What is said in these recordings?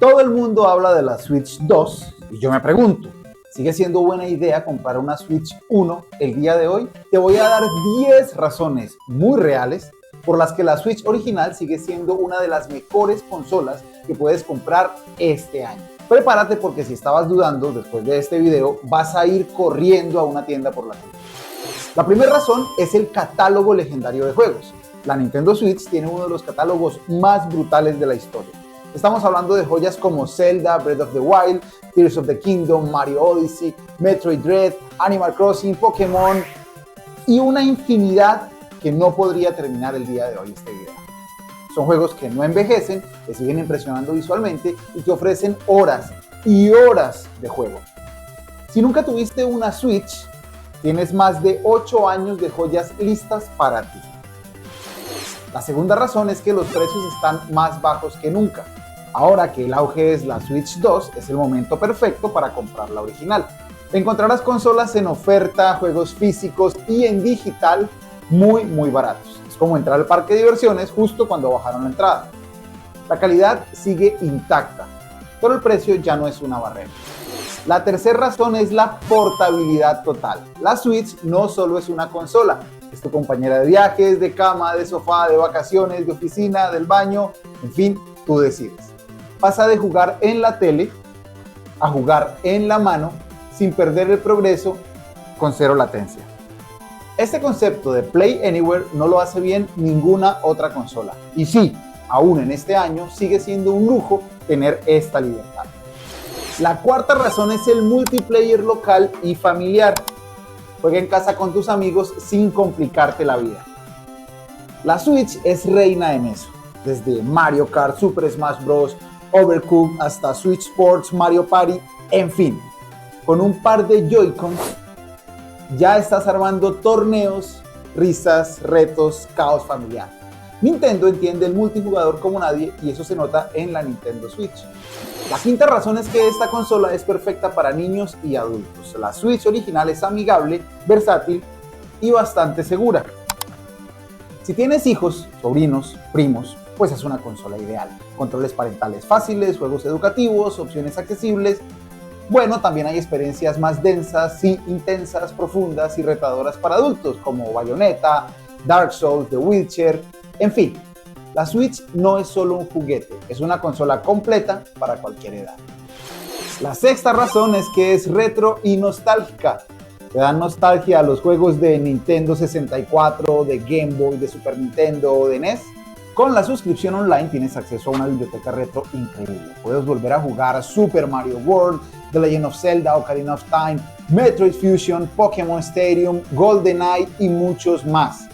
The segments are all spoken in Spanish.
Todo el mundo habla de la Switch 2 y yo me pregunto, ¿sigue siendo buena idea comprar una Switch 1 el día de hoy? Te voy a dar 10 razones muy reales por las que la Switch original sigue siendo una de las mejores consolas que puedes comprar este año. Prepárate porque si estabas dudando después de este video, vas a ir corriendo a una tienda por la Switch. La primera razón es el catálogo legendario de juegos. La Nintendo Switch tiene uno de los catálogos más brutales de la historia. Estamos hablando de joyas como Zelda, Breath of the Wild, Tears of the Kingdom, Mario Odyssey, Metroid Dread, Animal Crossing, Pokémon y una infinidad que no podría terminar el día de hoy este video. Son juegos que no envejecen, que siguen impresionando visualmente y que ofrecen horas y horas de juego. Si nunca tuviste una Switch, tienes más de 8 años de joyas listas para ti. La segunda razón es que los precios están más bajos que nunca. Ahora que el auge es la Switch 2, es el momento perfecto para comprar la original. Encontrarás consolas en oferta, juegos físicos y en digital muy baratos. Es como entrar al parque de diversiones justo cuando bajaron la entrada. La calidad sigue intacta, pero el precio ya no es una barrera. La tercera razón es la portabilidad total. La Switch no solo es una consola, es tu compañera de viajes, de cama, de sofá, de vacaciones, de oficina, del baño, en fin, tú decides. Pasa de jugar en la tele a jugar en la mano sin perder el progreso con cero latencia. Este concepto de Play Anywhere no lo hace bien ninguna otra consola. Y sí, aún en este año sigue siendo un lujo tener esta libertad. La cuarta razón es el multiplayer local y familiar. Juega en casa con tus amigos sin complicarte la vida. La Switch es reina en eso. Desde Mario Kart, Super Smash Bros., Overcooked hasta Switch Sports, Mario Party, en fin. Con un par de Joy-Cons ya estás armando torneos, risas, retos, caos familiar. Nintendo entiende el multijugador como nadie y eso se nota en la Nintendo Switch. La quinta razón es que esta consola es perfecta para niños y adultos. La Switch original es amigable, versátil y bastante segura. Si tienes hijos, sobrinos, primos, pues es una consola ideal. Controles parentales fáciles, juegos educativos, opciones accesibles. Bueno, también hay experiencias más densas y intensas, profundas y retadoras para adultos, como Bayonetta, Dark Souls, The Witcher, en fin. La Switch no es solo un juguete, es una consola completa para cualquier edad. La sexta razón es que es retro y nostálgica. Te dan nostalgia a los juegos de Nintendo 64, de Game Boy, de Super Nintendo o de NES. Con la suscripción online tienes acceso a una biblioteca retro increíble. Puedes volver a jugar Super Mario World, The Legend of Zelda, Ocarina of Time, Metroid Fusion, Pokémon Stadium, GoldenEye y muchos más.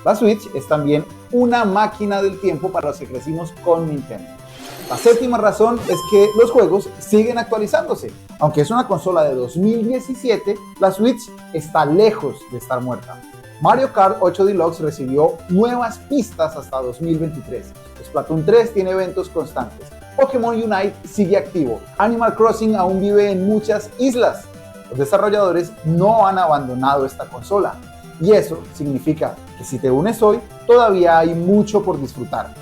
La Switch es también una máquina del tiempo para los que crecimos con Nintendo. La séptima razón es que los juegos siguen actualizándose. Aunque es una consola de 2017, la Switch está lejos de estar muerta. Mario Kart 8 Deluxe recibió nuevas pistas hasta 2023. Splatoon 3 tiene eventos constantes. Pokémon Unite sigue activo. Animal Crossing aún vive en muchas islas. Los desarrolladores no han abandonado esta consola. Y eso significa que si te unes hoy, todavía hay mucho por disfrutar.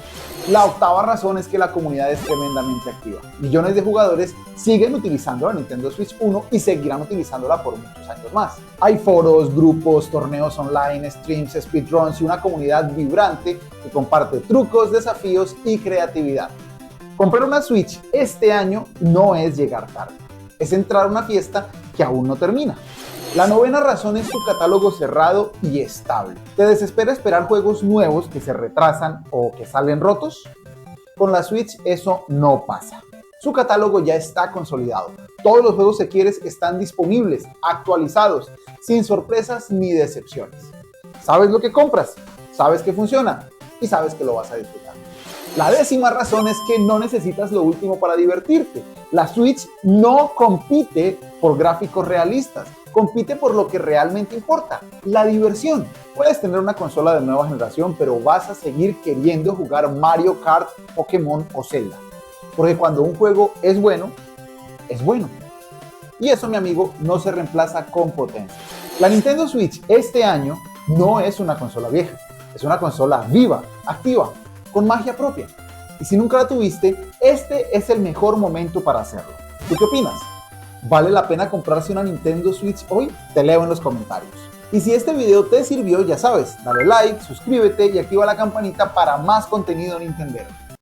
La octava razón es que la comunidad es tremendamente activa. Millones de jugadores siguen utilizando la Nintendo Switch 1 y seguirán utilizándola por muchos años más. Hay foros, grupos, torneos online, streams, speedruns y una comunidad vibrante que comparte trucos, desafíos y creatividad. Comprar una Switch este año no es llegar tarde, es entrar a una fiesta que aún no termina. La novena razón es su catálogo cerrado y estable. ¿Te desespera esperar juegos nuevos que se retrasan o que salen rotos? Con la Switch eso no pasa. Su catálogo ya está consolidado. Todos los juegos que quieres están disponibles, actualizados, sin sorpresas ni decepciones. Sabes lo que compras, sabes que funciona y sabes que lo vas a disfrutar. La décima razón es que no necesitas lo último para divertirte. La Switch no compite por gráficos realistas. Compite por lo que realmente importa, la diversión. Puedes tener una consola de nueva generación, pero vas a seguir queriendo jugar Mario Kart, Pokémon o Zelda. Porque cuando un juego es bueno, es bueno. Y eso, mi amigo, no se reemplaza con potencia. La Nintendo Switch este año no es una consola vieja, es una consola viva, activa, con magia propia. Y si nunca la tuviste, este es el mejor momento para hacerlo. ¿Tú qué opinas? ¿Vale la pena comprarse una Nintendo Switch hoy? Te leo en los comentarios. Y si este video te sirvió, ya sabes, dale like, suscríbete y activa la campanita para más contenido Nintendero.